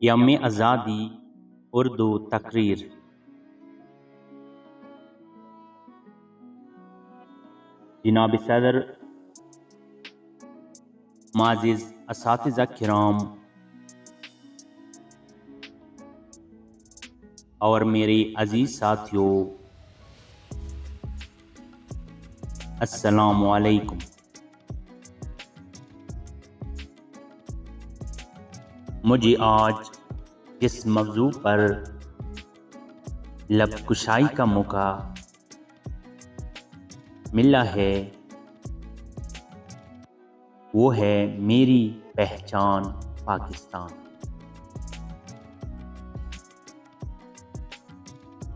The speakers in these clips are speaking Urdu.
یوم آزادی اردو تقریر۔ جناب صدر، معزز اساتذہ کرام اور میرے عزیز ساتھیوں، السلام علیکم۔ مجھے آج جس موضوع پر لب کشائی کا موقع ملا ہے وہ ہے میری پہچان پاکستان۔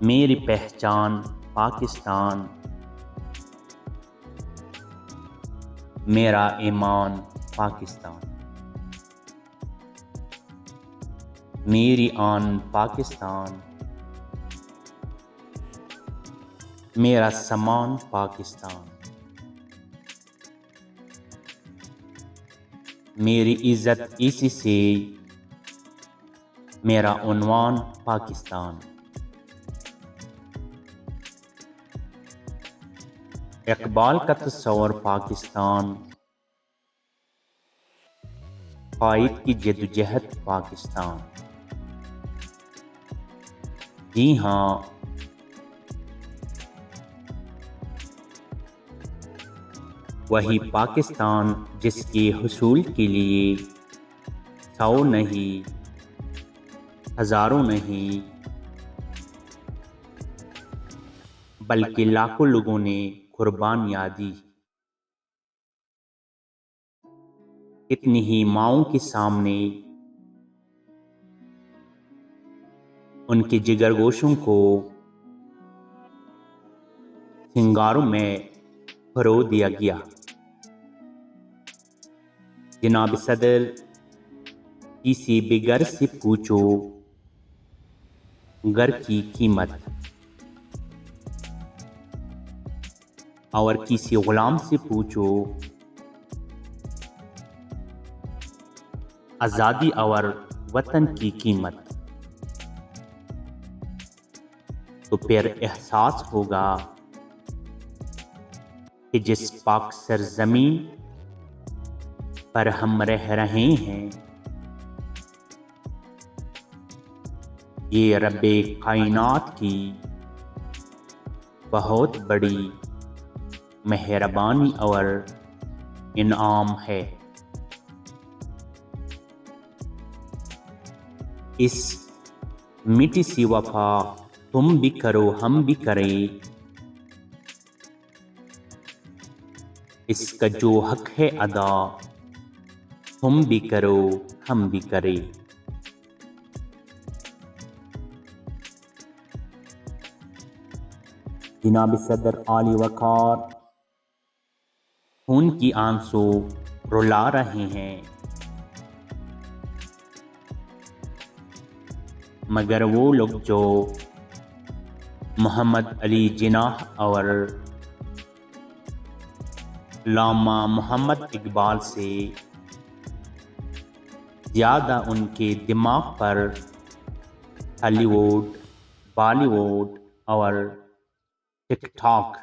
میری پہچان پاکستان، میرا ایمان پاکستان، میری آن پاکستان، میرا سامان پاکستان، میری عزت اسی سے، میرا عنوان پاکستان۔ اقبال کا تصور پاکستان، قائد کی جدوجہد پاکستان۔ جی ہاں، وہی پاکستان جس کے حصول کے لیے 100 نہیں، ہزاروں نہیں، بلکہ لاکھوں لوگوں نے قربانیاں دی۔ کتنی ہی ماؤں کے سامنے ان کے جگر گوشوں کو سنگاروں میں پرو دیا گیا۔ جناب صدر، کسی بے گھر سے پوچھو گھر کی قیمت، اور کسی غلام سے پوچھو آزادی اور وطن کی قیمت، تو پھر احساس ہوگا کہ جس پاک سرزمین پر ہم رہ رہے ہیں، یہ رب کائنات کی بہت بڑی مہربانی اور انعام ہے۔ اس میٹھی سی وفا تم بھی کرو ہم بھی کریں، اس کا جو حق ہے ادا تم بھی کرو ہم بھی کریں۔ جناب صدر عالی وقار خون کی آنسو رلا رہے ہیں، مگر وہ لوگ جو محمد علی جناح اور علامہ محمد اقبال سے زیادہ ان کے دماغ پر ہالی ووڈ، بالی ووڈ اور ٹک ٹاک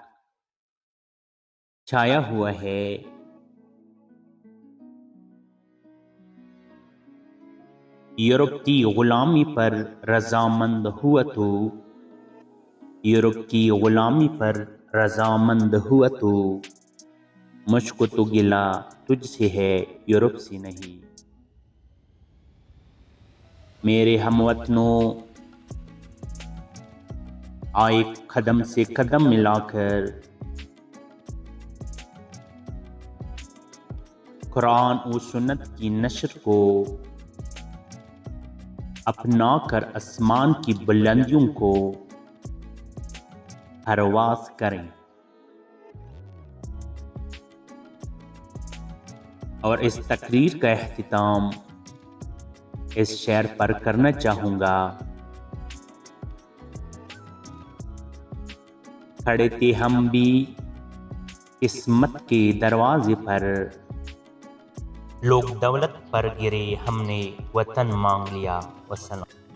چھایا ہوا ہے، یورپ کی غلامی پر رضامند ہوا تو، یورپ کی غلامی پر رضامند ہوا تو، مجھ کو تو گلہ تجھ سے ہے یورپ سے نہیں۔ میرے ہم وطنوں، آئے قدم سے قدم ملا کر قرآن و سنت کی نشر کو اپنا کر آسمان کی بلندیوں کو پرواز کریں، اور اس تقریر کا اختتام اس شعر پر کرنا چاہوں گا۔ کھڑے تھے ہم بھی قسمت کے دروازے پر، لوگ دولت پر گرے ہم نے وطن مانگ لیا. وسلام.